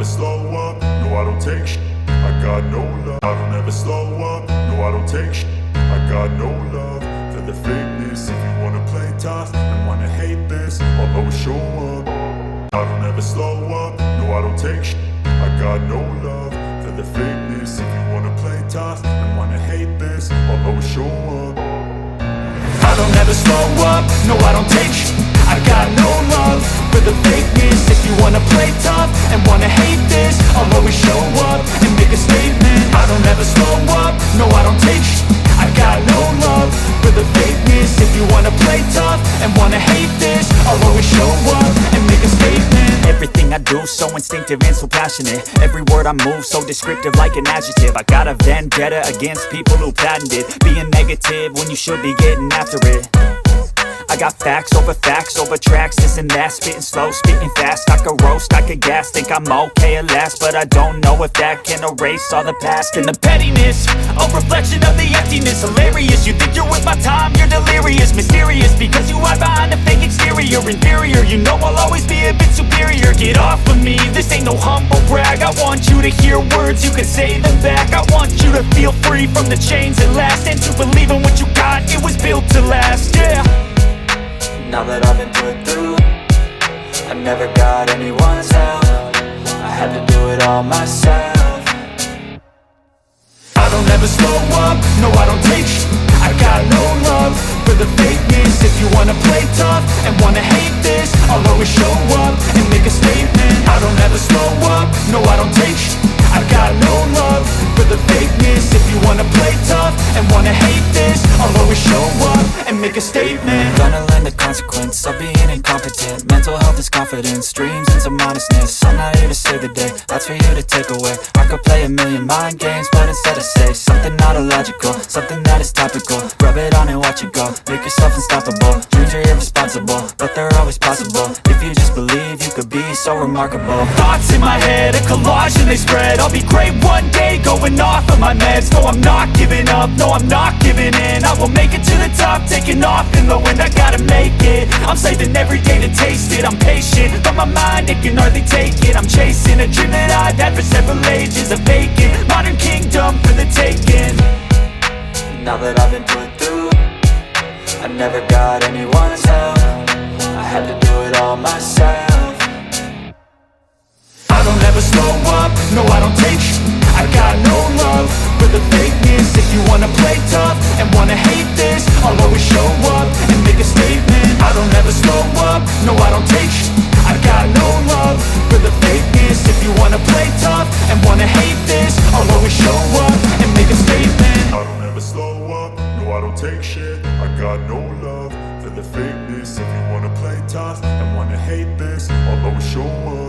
ever slow up, no I don't take shit. I got no love, I don't ever slow up, no I don't take shit. I got no love for the fakeness. If you wanna play tough and wanna hate this, I'll always show up. I don't ever slow up, no I don't take shit. I got no love for the fakeness. If you wanna play tough and wanna hate this, I'll always show up. I don't ever slow up, no I don't take shit. I got no love for the fakeness. If you wanna play tough and wanna hate this, I'll always show up and make a statement. I don't ever slow up, no I don't take shit. I got no love for the fakeness. If you wanna play tough and wanna hate this, I'll always show up and make a statement. Everything I do so instinctive and so passionate. Every word I move so descriptive like an adjective. I got a vendetta against people who patented being negative when you should be getting after it. I got facts over tracks, this and that. Spitting slow, spitting fast. I could roast, I could gas. Think I'm okay at last, but I don't know if that can erase all the past. And the pettiness, a reflection of the emptiness. Hilarious, you think you're with my time, you're delirious. Mysterious, because you hide behind a fake exterior. Inferior, you know I'll always be a bit superior. Get off of me, this ain't no humble brag. I want you to hear words, you can say them back. I want you to feel free from the chains at last, and to believe in what you got, it was built to last, yeah. Now that I've been put through, I never got anyone's help. I had to do it all myself. I don't ever slow up, no I don't take shit. I got no love for the fakeness. If you wanna play tough and wanna hate this, I'll always show up and make a statement. I don't ever slow up, no I don't take shit. I got no love for the fakeness. If you wanna play tough and wanna hate this, I'll always show up and make a statement. Gonna learn the consequence of being incompetent. Mental health is confidence, dreams and some honestness. I'm not here to save the day, that's for you to take away. I could play a million mind games, but instead I say something not illogical, something that is topical. Rub it on and watch it go, make yourself unstoppable. Dreams are irresponsible, but they're always possible. If you just believe, you could be so remarkable. Thoughts in my head, a collage and they spread. I'll be great one day, going off of my meds. No, I'm not giving up, no, I'm not giving in. I will make it to the top, taking off in the wind. I gotta make it, I'm saving every day to taste it. I'm patient, but my mind, it can hardly take it. I'm chasing a dream that I've had for several ages. A vacant, modern kingdom for the taking. Now that I've been put through, I never got anyone's help. I had to do it all myself. I don't ever slow up, no I don't take shit. I got no love for the fakeness. If you wanna play tough and wanna hate this, I'll always show up and make a statement. I don't ever slow up, no I don't take shit. I got no love for the fakeness. If you wanna play tough and wanna hate this, I'll always show up and make a statement. I don't ever slow up, no I don't take shit. I got no love for the fakeness. If you wanna play tough and wanna hate this, I'll always show up.